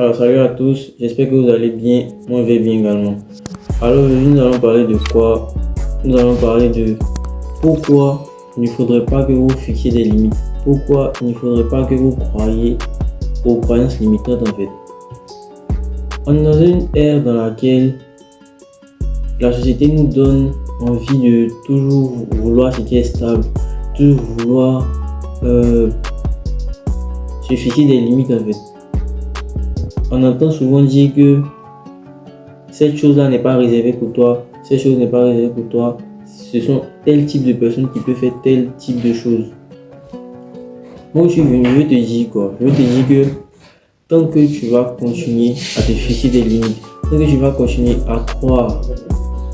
Alors salut à tous, j'espère que vous allez bien, moi je vais bien également. Alors aujourd'hui nous allons parler de quoi? Nous allons parler de pourquoi il ne faudrait pas que vous fixiez des limites. Pourquoi il ne faudrait pas que vous croyiez aux croyances limitantes en fait. On est dans une ère dans laquelle la société nous donne envie de toujours vouloir ce qui est stable, toujours vouloir se fixer des limites en fait. On entend souvent dire que cette chose-là n'est pas réservée pour toi, cette chose n'est pas réservée pour toi, ce sont tel type de personnes qui peuvent faire tel type de choses. Moi je suis venu, je veux te dire quoi? Je veux te dire que tant que tu vas continuer à te fixer des limites, tant que tu vas continuer à croire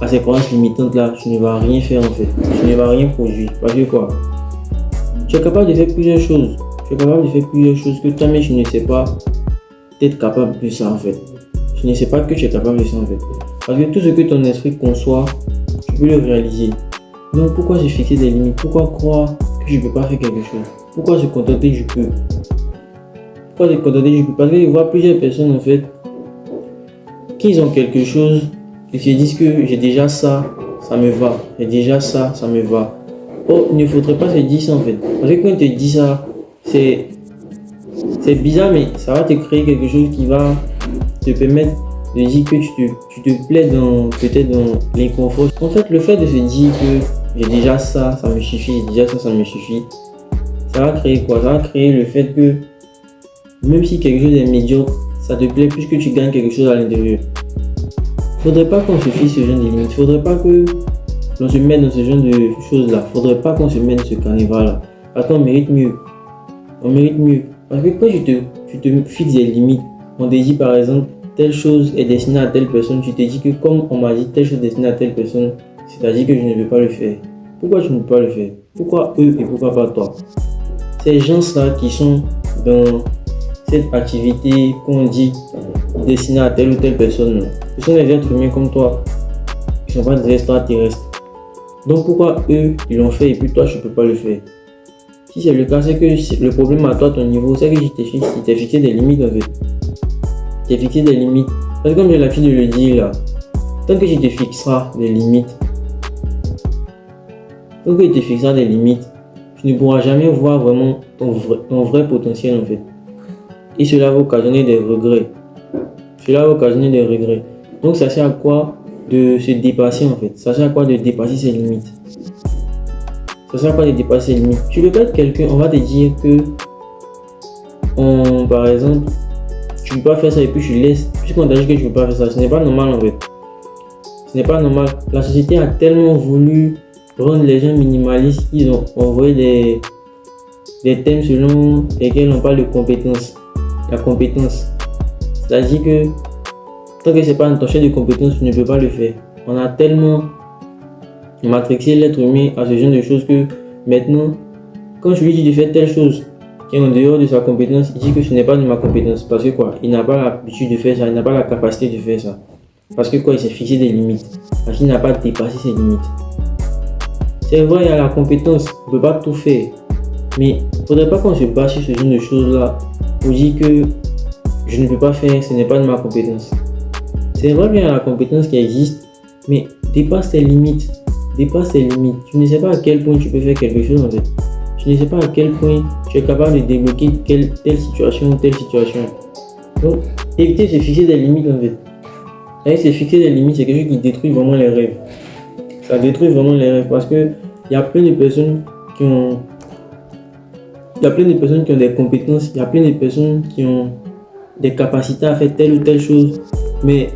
à ces croyances limitantes là, tu ne vas rien faire en fait, tu ne vas rien produire. Parce que quoi? Tu es capable de faire plusieurs choses, que toi-même tu ne sais pas d'être capable de ça en fait. Tu ne sais pas que tu es capable de ça en fait. Parce que tout ce que ton esprit conçoit, tu peux le réaliser. Donc pourquoi se fixer des limites? Pourquoi croire que je ne peux pas faire quelque chose? Pourquoi se contenter que je peux? Pourquoi se contenter que je peux? Parce que je vois plusieurs personnes en fait qui ont quelque chose, ils se disent que j'ai déjà ça, ça me va. J'ai déjà ça, ça me va. Oh, il ne faudrait pas se dire ça en fait. Parce que quand on te dit ça, c'est bizarre, mais ça va te créer quelque chose qui va te permettre de dire que tu te plais peut-être dans l'inconfort. En fait, le fait de se dire que j'ai déjà ça, ça me suffit, j'ai déjà ça, ça me suffit, ça va créer quoi? Ça va créer le fait que même si quelque chose est médiocre, ça te plaît puisque tu gagnes quelque chose à l'intérieur. Faudrait pas qu'on se fixe ce genre de limites. Faudrait pas que l'on se mette dans ce genre de choses-là. Faudrait pas qu'on se mette dans ce carnaval-là. Parce qu'on mérite mieux. On mérite mieux. Parce que quand tu te fixes des limites, on te dit par exemple, telle chose est destinée à telle personne, tu te dis que comme on m'a dit telle chose est destinée à telle personne, c'est-à-dire que je ne vais pas le faire. Pourquoi tu ne peux pas le faire? Pourquoi eux et pourquoi pas toi? Ces gens-là qui sont dans cette activité qu'on dit destinée à telle ou telle personne, ce sont des êtres humains comme toi. Ils ne sont pas des extraterrestres. Donc pourquoi eux ils l'ont fait et puis toi tu ne peux pas le faire? Si c'est le cas, c'est que le problème à toi, ton niveau, c'est que tu t'es fixé des limites en fait. Tu t'es fixé des limites. Parce que comme j'ai l'habitude de le dire là, tant que tu te fixeras des limites, tu ne pourras jamais voir vraiment ton vrai potentiel en fait. Et cela va occasionner des regrets. Donc ça sert à quoi de se dépasser en fait? Ça sert à quoi de dépasser ses limites? Tu peux pas être quelqu'un, on va te dire que par exemple, tu ne peux pas faire ça et puis tu laisses, puisqu'on t'a dit que tu ne peux pas faire ça, ce n'est pas normal en fait. Ce n'est pas normal. La société a tellement voulu rendre les gens minimalistes qu'ils ont envoyé des thèmes selon lesquels on parle de compétences. La compétence. C'est-à-dire que tant que ce n'est pas un tâche de compétence, tu ne peux pas le faire. On a tellement matrixé l'être humain à ce genre de choses que maintenant, quand je lui dis de faire telle chose qui est en dehors de sa compétence, il dit que ce n'est pas de ma compétence. Parce que quoi? Il n'a pas l'habitude de faire ça, il n'a pas la capacité de faire ça. Parce que quoi? Il s'est fixé des limites. Parce qu'il n'a pas dépassé ses limites. C'est vrai, il y a la compétence, on ne peut pas tout faire. Mais il ne faudrait pas qu'on se base sur ce genre de choses-là pour dire que je ne peux pas faire, ce n'est pas de ma compétence. C'est vrai qu'il y a la compétence qui existe, mais dépasse tes limites. Tu ne sais pas à quel point tu peux faire quelque chose en fait. Tu ne sais pas à quel point tu es capable de débloquer telle situation. Donc, éviter de se fixer des limites en fait. Avec se fixer des limites, c'est quelque chose qui détruit vraiment les rêves. Ça détruit vraiment les rêves parce que il y a plein de personnes qui ont des compétences, il y a plein de personnes qui ont des capacités à faire telle ou telle chose, mais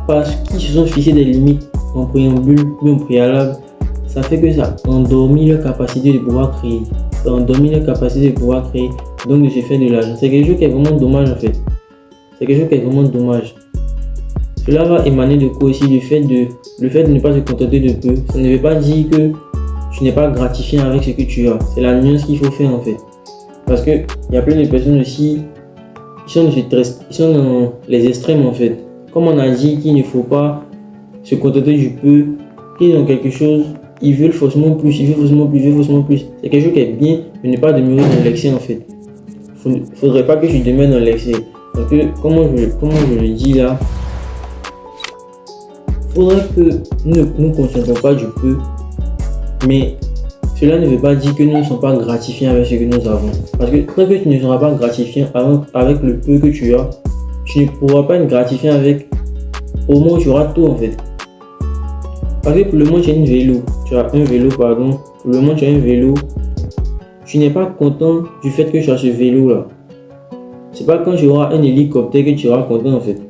parce qu'ils se sont fixés des limites en préambule ou en préalable, ça fait que ça endormit leur capacité de pouvoir créer. Donc de se faire de l'argent. C'est quelque chose qui est vraiment dommage en fait. Cela va émaner de quoi aussi? Le fait de ne pas se contenter de peu. Ça ne veut pas dire que tu n'es pas gratifié avec ce que tu as. C'est la nuance qu'il faut faire en fait. Parce que il y a plein de personnes aussi qui sont dans les extrêmes en fait. Comme on a dit qu'il ne faut pas se contenter du peu, qu'ils ont quelque chose, ils veulent forcément plus. C'est quelque chose qui est bien de ne pas demeurer dans l'excès en fait. Il ne faudrait pas que tu demeures dans l'excès. Parce que, comment je le dis là, faudrait que nous ne nous concentrons pas du peu, mais cela ne veut pas dire que nous ne sommes pas gratifiés avec ce que nous avons. Parce que tant que tu ne seras pas gratifié avec le peu que tu as, tu ne pourras pas être gratifié avec au moins tu auras tout en fait. Parce que pour le moment tu as un vélo pardon, pour le moment tu as un vélo, tu n'es pas content du fait que tu as ce vélo là. C'est pas quand tu auras un hélicoptère que tu seras content en fait.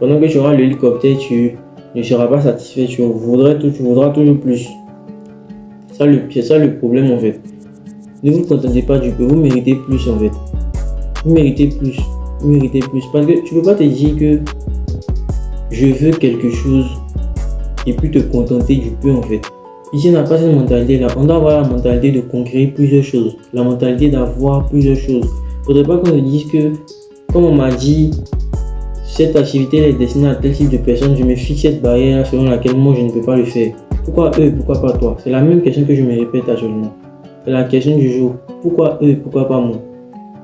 Pendant que tu auras l'hélicoptère, tu ne seras pas satisfait, tu voudras toujours plus. C'est ça le problème en fait. Ne vous contentez pas du peu, vous méritez plus en fait. Vous méritez plus, vous méritez plus. Parce que tu peux pas te dire que je veux quelque chose et puis te contenter du peu en fait. Ici on n'a pas cette mentalité là. On doit avoir la mentalité de conquérir plusieurs choses. La mentalité d'avoir plusieurs choses. Faudrait pas qu'on se dise que, comme on m'a dit, cette activité est destinée à tel type de personnes, je me fixe cette barrière selon laquelle moi je ne peux pas le faire. Pourquoi eux, pourquoi pas toi? C'est la même question que je me répète actuellement. C'est la question du jour. Pourquoi eux, pourquoi pas moi?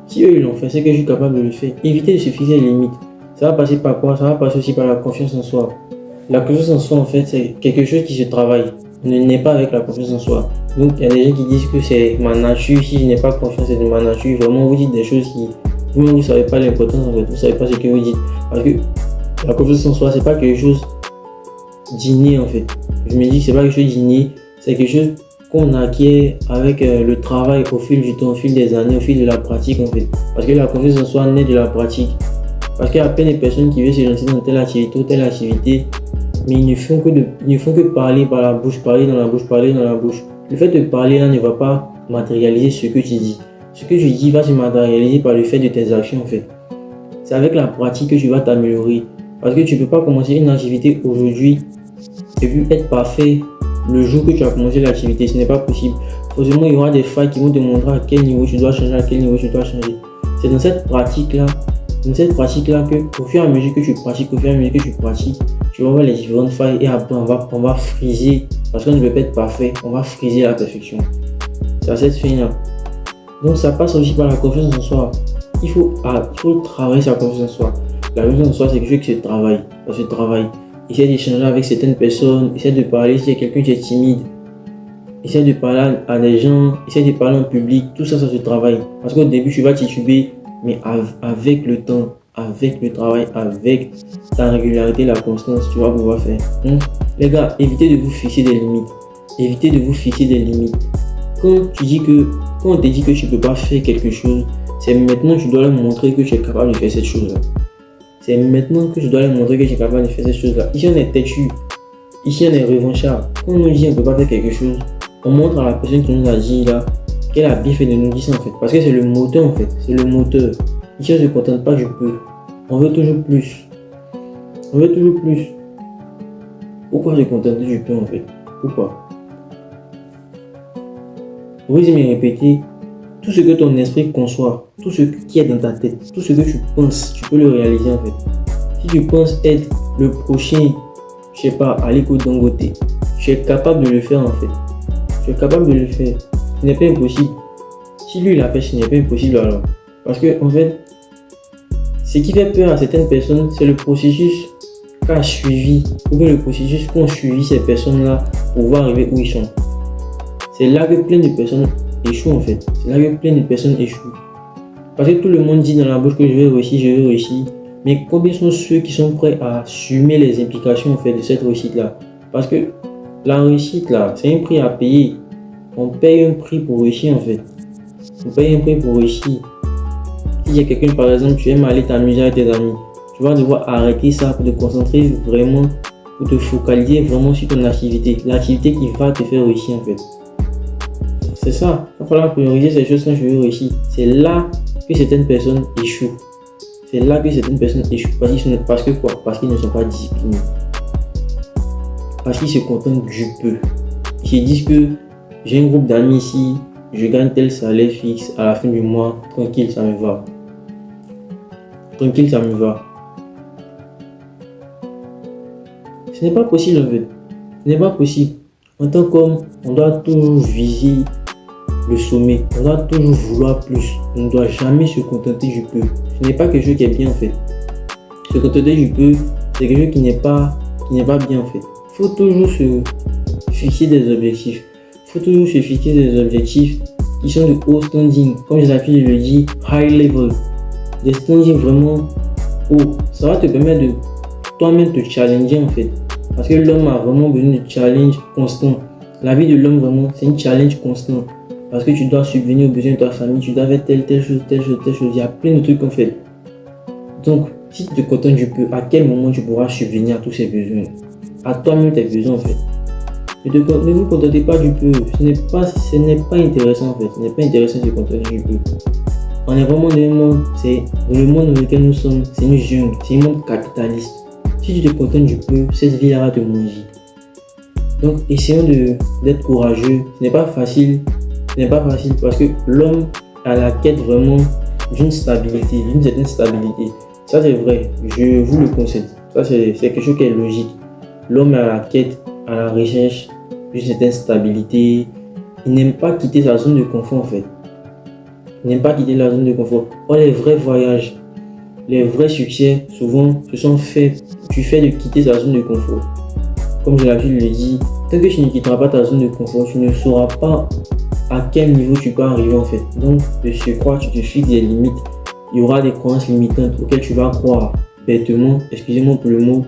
Si eux ils l'ont fait, c'est que je suis capable de le faire. Évitez de se fixer des limites. Ça va passer par quoi? Ça va passer aussi par la confiance en soi. La confiance en soi, en fait, c'est quelque chose qui se travaille. On ne naît pas avec la confiance en soi. Donc, il y a des gens qui disent que c'est ma nature. Si je n'ai pas confiance, c'est de ma nature. Vraiment, vous dites des choses qui, vous-même, vous ne savez pas l'importance, en fait. Vous ne savez pas ce que vous dites. Parce que la confiance en soi, c'est pas quelque chose d'inné, en fait. Je me dis que c'est pas quelque chose d'inné. C'est quelque chose qu'on acquiert avec le travail au fil du temps, au fil des années, au fil de la pratique, en fait. Parce que la confiance en soi naît de la pratique. Parce qu'il y a plein de personnes qui veulent se lancer dans telle activité ou telle activité, mais ils ne font que parler par la bouche, parler dans la bouche, parler dans la bouche. Le fait de parler là ne va pas matérialiser ce que tu dis. Ce que tu dis va se matérialiser par le fait de tes actions en fait. C'est avec la pratique que tu vas t'améliorer. Parce que tu ne peux pas commencer une activité aujourd'hui et puis être parfait le jour que tu as commencé l'activité. Ce n'est pas possible. Forcément, il y aura des failles qui vont te montrer à quel niveau tu dois changer, à quel niveau tu dois changer. C'est dans cette pratique-là que, au fur et à mesure que tu pratiques, tu vas voir les différentes failles et après on va friser. Parce qu'on ne veut pas être parfait, on va friser la perfection. C'est à cette fin-là. Donc ça passe aussi par la confiance en soi. Il faut travailler sa confiance en soi. La confiance en soi, c'est quelque chose qui se travaille. Ça se travaille. Essaie d'échanger avec certaines personnes, essaie de parler si il y a quelqu'un qui est timide. Essaie de parler à des gens, essaie de parler en public, tout ça, ça se travaille. Parce qu'au début, tu vas tituber, mais avec le temps, avec le travail, avec ta régularité, la constance, tu vas pouvoir faire. Les gars, évitez de vous fixer des limites. Évitez de vous fixer des limites. Quand on te dit que tu ne peux pas faire quelque chose, c'est maintenant que tu dois leur montrer que tu es capable de faire cette chose-là. C'est maintenant que tu dois leur montrer que tu es capable de faire cette chose-là. Ici, on est têtu. Ici, on est revanchard. Quand on nous dit qu'on ne peut pas faire quelque chose, on montre à la personne qui nous a dit là qu'elle a bien fait de nous dire ça en fait. Parce que c'est le moteur en fait. C'est le moteur. Ici, on ne se contente pas du peu. On veut toujours plus. On veut toujours plus. Pourquoi se contenter du peu en fait? Pourquoi? Vous pouvez me répéter, tout ce que ton esprit conçoit, tout ce qui est dans ta tête, tout ce que tu penses, tu peux le réaliser en fait. Si tu penses être le prochain, je sais pas, Aliko Dangote, tu es capable de le faire en fait. Tu es capable de le faire. Ce n'est pas impossible. Si lui l'a fait, ce n'est pas impossible alors. Parce que en fait, ce qui fait peur à certaines personnes, c'est le processus qu'a suivi, ou bien le processus qu'ont suivi ces personnes-là pour pouvoir arriver où ils sont. C'est là que plein de personnes échouent en fait. C'est là que plein de personnes échouent. Parce que tout le monde dit dans la bouche que je vais réussir, je vais réussir. Mais combien sont ceux qui sont prêts à assumer les implications en fait de cette réussite-là? Parce que la réussite là, c'est un prix à payer. On paye un prix pour réussir en fait. On paye un prix pour réussir. Si il y a quelqu'un par exemple, tu aimes aller t'amuser avec tes amis, tu vas devoir arrêter ça pour te concentrer vraiment, pour te focaliser vraiment sur ton activité. L'activité qui va te faire réussir en fait. C'est ça. Il va falloir prioriser ces choses quand je veux réussir. C'est là que certaines personnes échouent. C'est là que certaines personnes échouent. Parce que quoi? Parce qu'ils ne sont pas disciplinés. Parce qu'ils se contentent du peu. Ils se disent que j'ai un groupe d'amis ici, je gagne tel salaire fixe à la fin du mois, tranquille, ça me va. Tranquille, ça me va. Ce n'est pas possible en fait. Ce n'est pas possible. En tant qu'homme, on doit toujours viser le sommet. On doit toujours vouloir plus. On ne doit jamais se contenter du peu. Ce n'est pas quelque chose qui est bien en fait. Se contenter du peu, c'est quelque chose qui n'est pas bien en fait. Il faut toujours se fixer des objectifs. Il faut toujours se fixer des objectifs qui sont de haut standing. Comme j'ai l'habitude de le dire, high level. Des standings vraiment haut. Ça va te permettre de toi-même te challenger en fait. Parce que l'homme a vraiment besoin de challenge constant. La vie de l'homme vraiment, c'est un challenge constant. Parce que tu dois subvenir aux besoins de ta famille, tu dois faire telle chose. Il y a plein de trucs en fait. Donc, si tu te contentes du peu, à quel moment tu pourras subvenir à tous ces besoins? À toi-même tes besoins en fait. Ne vous contentez pas du peu. Ce n'est pas intéressant en fait. Ce n'est pas intéressant de se contenter du peu. On est vraiment dans un monde, c'est le monde dans lequel nous sommes, c'est une jungle, c'est un monde capitaliste. Si tu te contentes du peu, cette vie-là va te manger. Donc, essayons d'être courageux. Ce n'est pas facile parce que l'homme a la quête vraiment d'une stabilité, d'une certaine stabilité. Ça, c'est vrai, je vous le concède. Ça, c'est quelque chose qui est logique. L'homme est à la quête, à la recherche d'une certaine stabilité. Il n'aime pas quitter sa zone de confort en fait. Il n'aime pas quitter la zone de confort. Or, les vrais voyages, les vrais succès, souvent, se sont faits du fait de quitter sa zone de confort. Comme je l'avais le dit, tant que tu ne quitteras pas ta zone de confort, tu ne sauras pas à quel niveau tu peux arriver en fait. Donc, de surcroît, tu te fixes des limites. Il y aura des croyances limitantes auxquelles tu vas croire bêtement, excusez-moi pour le mot.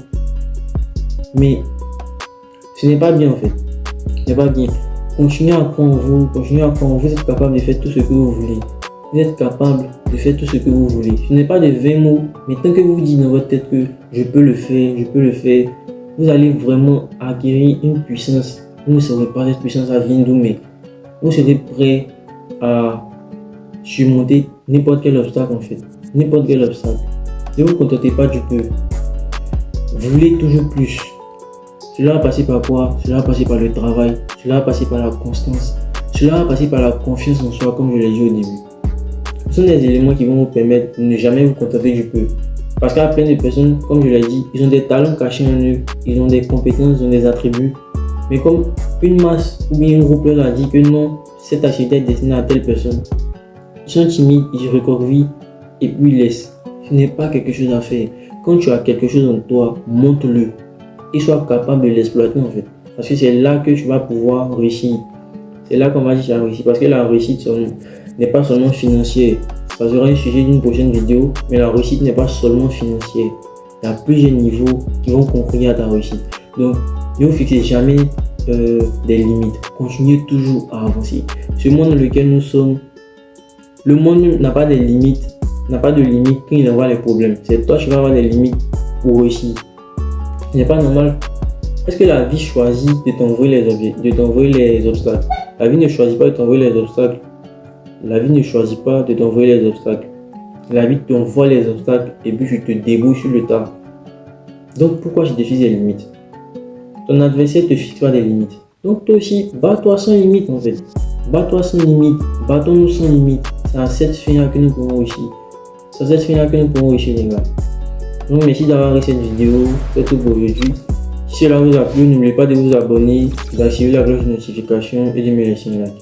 Mais ce n'est pas bien en fait. Ce n'est pas bien. Continuez à croire en vous, vous êtes capable de faire tout ce que vous voulez. Vous êtes capable de faire tout ce que vous voulez. Ce n'est pas des 20 mots, mais tant que vous dites dans votre tête que je peux le faire, vous allez vraiment acquérir une puissance. Vous ne saurez pas cette puissance à venir d'où, mais vous serez prêt à surmonter n'importe quel obstacle en fait. N'importe quel obstacle. Ne vous contentez pas du peu. Voulez toujours plus. Cela va passer par quoi? Cela va passer par le travail. Cela va passer par la constance. Cela va passer par la confiance en soi, comme je l'ai dit au début. Ce sont des éléments qui vont vous permettre de ne jamais vous contenter du peu. Parce qu'il y a plein de personnes, comme je l'ai dit, ils ont des talents cachés en eux, ils ont des compétences, ils ont des attributs. Mais comme une masse ou bien un groupe leur a dit que non, cette activité est destinée à telle personne, ils sont timides, ils se recroquevillent et puis ils laissent. Ce n'est pas quelque chose à faire. Quand tu as quelque chose en toi, montre-le et sois capable de l'exploiter en fait. Parce que c'est là que tu vas pouvoir réussir. C'est là qu'on va dire que tu as réussi. Parce que la réussite n'est pas seulement financière. Ça sera un sujet d'une prochaine vidéo, mais la réussite n'est pas seulement financière. Il y a plusieurs niveaux qui vont concourir à ta réussite. Donc, ne vous fixez jamais des limites. Continuez toujours à avancer. Ce monde dans lequel nous sommes, le monde n'a pas de limites quand il envoie les problèmes. C'est toi qui vas avoir des limites pour réussir. Ce n'est pas normal. Est-ce que la vie choisit de t'envoyer les obstacles? La vie ne choisit pas de t'envoyer les obstacles. La vie ne choisit pas de t'envoyer les obstacles. La vie t'envoie les obstacles et puis tu te débrouilles sur le tas. Donc pourquoi je te fixe des limites? Ton adversaire te fixe pas des limites. Donc toi aussi, bats-toi sans limite en fait. Bats-toi sans limite. Battons-nous sans limite. C'est à cette fin-là que nous pourrons réussir. C'est à cette fin-là que nous pourrons réussir les gars. Donc merci d'avoir regardé cette vidéo. C'est tout pour aujourd'hui. Si cela vous a plu, n'oubliez pas de vous abonner, d'activer la cloche de notification et de me laisser un like.